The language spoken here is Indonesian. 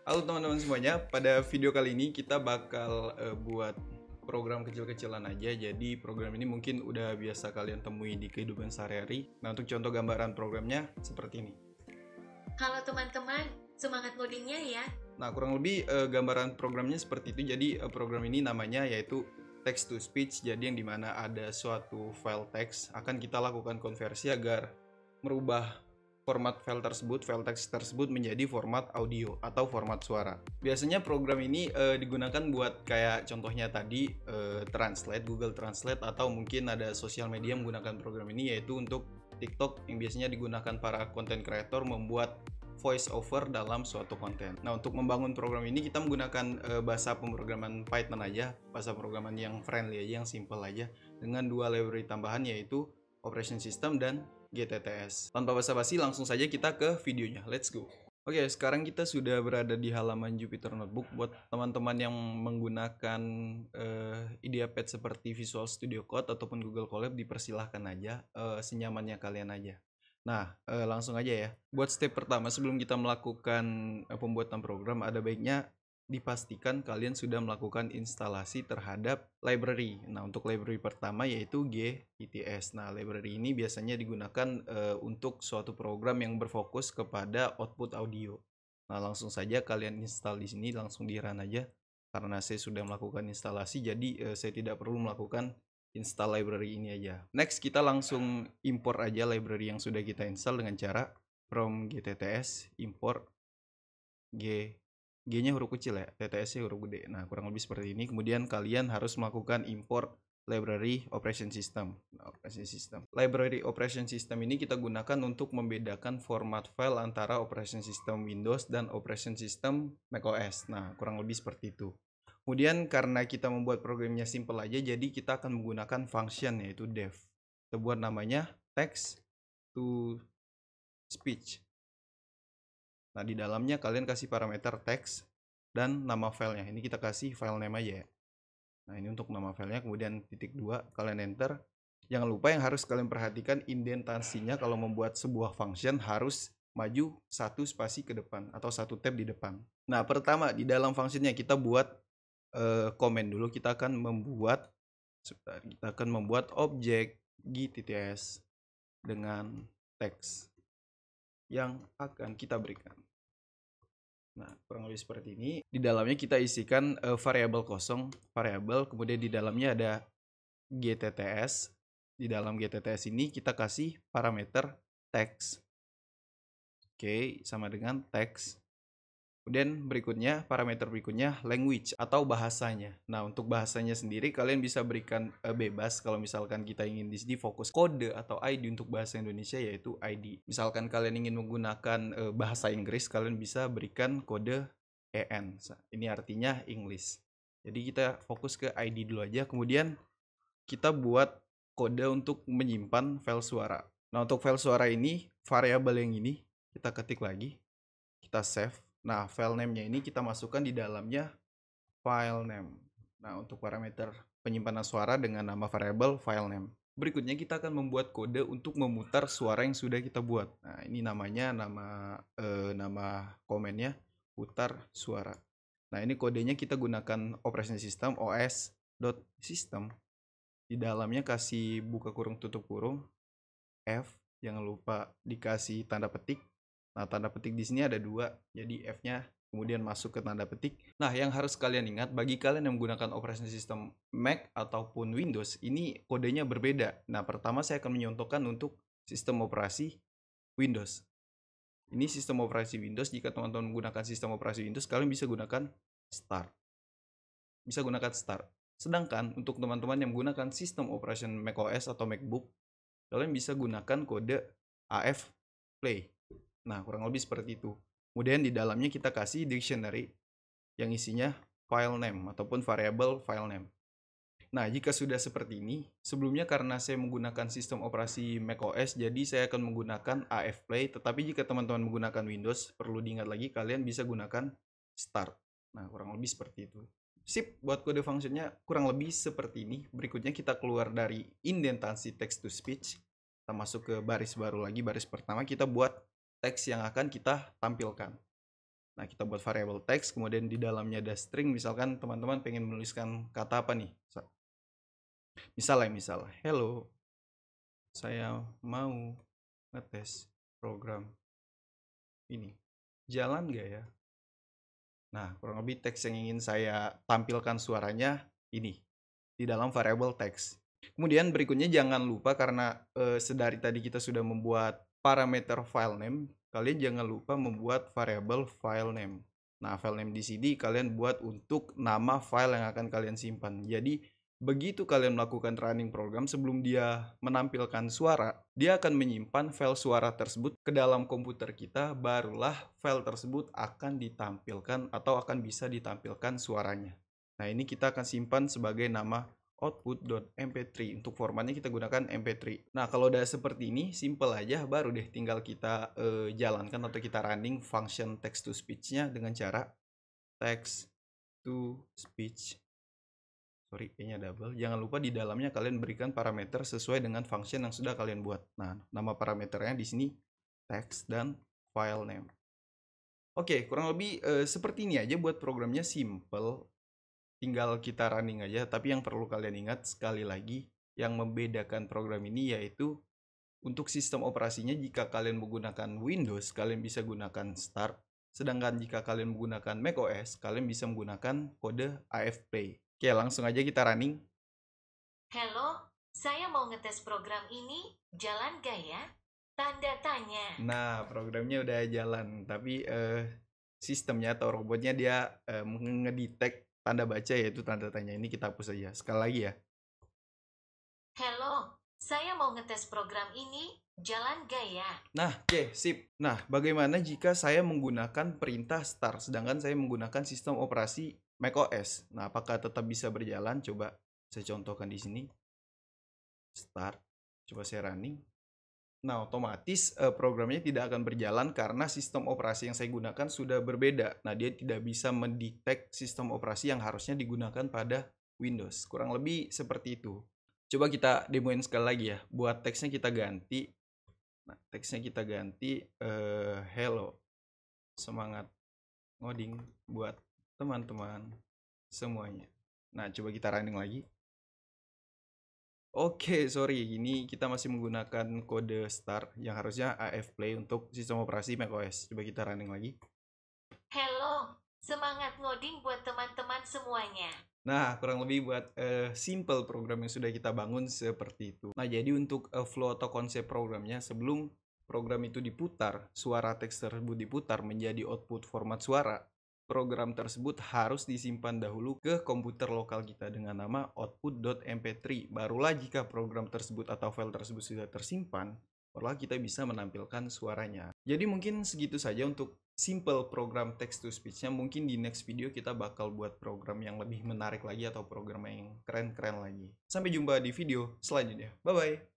Halo teman-teman semuanya, pada video kali ini kita bakal buat program kecil-kecilan aja. Jadi program ini mungkin udah biasa kalian temui di kehidupan sehari-hari. Nah, untuk contoh gambaran programnya seperti ini. Halo teman-teman, semangat ngodingnya ya. Nah, kurang lebih gambaran programnya seperti itu. Jadi program ini namanya yaitu text to speech. Jadi yang dimana ada suatu file teks akan kita lakukan konversi agar merubah format file teks tersebut menjadi format audio atau format suara. Biasanya program ini digunakan buat kayak contohnya tadi Translate, Google Translate, atau mungkin ada sosial media menggunakan program ini yaitu untuk TikTok yang biasanya digunakan para content creator membuat voice over dalam suatu konten. Nah, untuk membangun program ini kita menggunakan bahasa pemrograman Python aja, bahasa pemrograman yang friendly aja, yang simple aja, dengan dua library tambahan yaitu Operation System dan GTTS. Tanpa basa-basi langsung saja kita ke videonya. Let's go. Oke, sekarang kita sudah berada di halaman Jupyter Notebook. Buat teman-teman yang menggunakan IdeaPad seperti Visual Studio Code ataupun Google Colab, dipersilahkan aja, senyamannya kalian aja. Nah, langsung aja ya. Buat step pertama sebelum kita melakukan pembuatan program, ada baiknya dipastikan kalian sudah melakukan instalasi terhadap library. Nah, untuk library pertama yaitu GTTS. Nah, library ini biasanya digunakan untuk suatu program yang berfokus kepada output audio. Nah, langsung saja kalian install di sini, langsung di run aja. Karena saya sudah melakukan instalasi, jadi saya tidak perlu melakukan install library ini aja. Next, kita langsung import aja library yang sudah kita install dengan cara from GTTS import G-nya huruf kecil ya, TTS-nya huruf gede. Nah, kurang lebih seperti ini. Kemudian kalian harus melakukan import library operation system. Nah, operation system. Library operation system ini kita gunakan untuk membedakan format file antara operation system Windows dan operation system macOS. Nah, kurang lebih seperti itu. Kemudian karena kita membuat programnya simple aja, jadi kita akan menggunakan function yaitu def. Kita buat namanya text to speech. Nah, di dalamnya kalian kasih parameter text dan nama filenya. Ini kita kasih file name aja ya. Nah, ini untuk nama filenya. Kemudian titik 2, kalian enter. Jangan lupa yang harus kalian perhatikan indentasinya kalau membuat sebuah function harus maju satu spasi ke depan atau satu tab di depan. Nah, pertama di dalam functionnya kita buat komen dulu. Kita akan membuat objek GTTS dengan teks yang akan kita berikan. Nah, kurang lebih seperti ini. Di dalamnya kita isikan variabel kosong, variabel, kemudian di dalamnya ada GTTS. Di dalam GTTS ini kita kasih parameter text. Oke, sama dengan text. Kemudian berikutnya, parameter berikutnya language atau bahasanya. Nah, untuk bahasanya sendiri kalian bisa berikan bebas kalau misalkan kita ingin di sini fokus kode atau ID untuk bahasa Indonesia yaitu ID. Misalkan kalian ingin menggunakan bahasa Inggris, kalian bisa berikan kode EN. Ini artinya English. Jadi kita fokus ke ID dulu aja, kemudian kita buat kode untuk menyimpan file suara. Nah, untuk file suara ini, variabel yang ini kita ketik lagi, kita save. Nah, file name-nya ini kita masukkan di dalamnya file name. Nah, untuk parameter penyimpanan suara dengan nama variabel file name. Berikutnya kita akan membuat kode untuk memutar suara yang sudah kita buat. Nah, ini namanya nama komennya putar suara. Nah, ini kodenya kita gunakan operation system os.system. Di dalamnya kasih buka kurung tutup kurung F, jangan lupa dikasih tanda petik. Nah, tanda petik di sini ada 2, jadi F-nya kemudian masuk ke tanda petik. Nah, yang harus kalian ingat, bagi kalian yang menggunakan operasi sistem Mac ataupun Windows, ini kodenya berbeda. Nah, pertama saya akan menyontohkan untuk sistem operasi Windows. Ini sistem operasi Windows. Jika teman-teman menggunakan sistem operasi Windows, kalian bisa gunakan Start. Sedangkan untuk teman-teman yang menggunakan sistem operation macOS atau MacBook, kalian bisa gunakan kode AF play. Nah, kurang lebih seperti itu. Kemudian di dalamnya kita kasih dictionary yang isinya file name ataupun variable file name. Nah, jika sudah seperti ini, sebelumnya karena saya menggunakan sistem operasi macOS, jadi saya akan menggunakan AF play. Tetapi jika teman-teman menggunakan Windows, perlu diingat lagi kalian bisa gunakan start. Nah, kurang lebih seperti itu. Sip, buat kode functionnya kurang lebih seperti ini. Berikutnya kita keluar dari indentasi text to speech. Kita masuk ke baris baru lagi, baris pertama kita buat teks yang akan kita tampilkan. Nah, kita buat variable text, kemudian di dalamnya ada string. Misalkan teman-teman pengen menuliskan kata apa nih? Misal, hello, saya mau ngetes program ini. Jalan gak ya? Nah, kurang lebih teks yang ingin saya tampilkan suaranya ini di dalam variable text. Kemudian berikutnya jangan lupa karena sedari tadi kita sudah membuat parameter file name, kalian jangan lupa membuat variable file name. Nah, file name di sini kalian buat untuk nama file yang akan kalian simpan. Jadi, begitu kalian melakukan running program, sebelum dia menampilkan suara, dia akan menyimpan file suara tersebut ke dalam komputer kita, barulah file tersebut akan ditampilkan atau akan bisa ditampilkan suaranya. Nah, ini kita akan simpan sebagai nama output.mp3. Untuk formatnya kita gunakan mp3. Nah, kalau udah seperti ini, simple aja, baru deh tinggal kita jalankan atau kita running function text to speech-nya dengan cara text to speech. Sorry, kayaknya double. Jangan lupa di dalamnya kalian berikan parameter sesuai dengan function yang sudah kalian buat. Nah, nama parameternya di sini text dan file name. Oke, kurang lebih seperti ini aja buat programnya, simple. Tinggal kita running aja, tapi yang perlu kalian ingat sekali lagi, yang membedakan program ini yaitu untuk sistem operasinya, jika kalian menggunakan Windows, kalian bisa gunakan Start. Sedangkan jika kalian menggunakan macOS, kalian bisa menggunakan kode AF Play. Oke, langsung aja kita running. Halo, saya mau ngetes program ini, jalan gak ya? Tanda tanya. Nah, programnya udah jalan, tapi sistemnya atau robotnya dia ngedetect tanda baca, yaitu tanda tanya. Ini kita hapus aja. Sekali lagi ya. Halo, saya mau ngetes program ini, jalan gak ya? Nah, oke, sip. Nah, bagaimana jika saya menggunakan perintah start, sedangkan saya menggunakan sistem operasi macOS? Nah, apakah tetap bisa berjalan? Coba saya contohkan di sini. Start. Coba saya running. Nah, otomatis programnya tidak akan berjalan karena sistem operasi yang saya gunakan sudah berbeda. Nah, dia tidak bisa mendetek sistem operasi yang harusnya digunakan pada Windows. Kurang lebih seperti itu. Coba kita demoin sekali lagi ya. Buat teksnya kita ganti. Nah, teksnya kita ganti hello, semangat ngoding buat teman-teman semuanya. Nah, coba kita running lagi. Oke, sorry, ini kita masih menggunakan kode start yang harusnya AF Play untuk sistem operasi macOS. Coba kita running lagi. Halo, semangat ngoding buat teman-teman semuanya. Nah, kurang lebih buat simple program yang sudah kita bangun seperti itu. Nah, jadi untuk flow atau konsep programnya, sebelum program itu diputar, suara teks tersebut diputar menjadi output format suara, program tersebut harus disimpan dahulu ke komputer lokal kita dengan nama output.mp3. Barulah jika program tersebut atau file tersebut sudah tersimpan, barulah kita bisa menampilkan suaranya. Jadi mungkin segitu saja untuk simple program text to speech-nya. Mungkin di next video kita bakal buat program yang lebih menarik lagi atau program yang keren-keren lagi. Sampai jumpa di video selanjutnya. Bye-bye.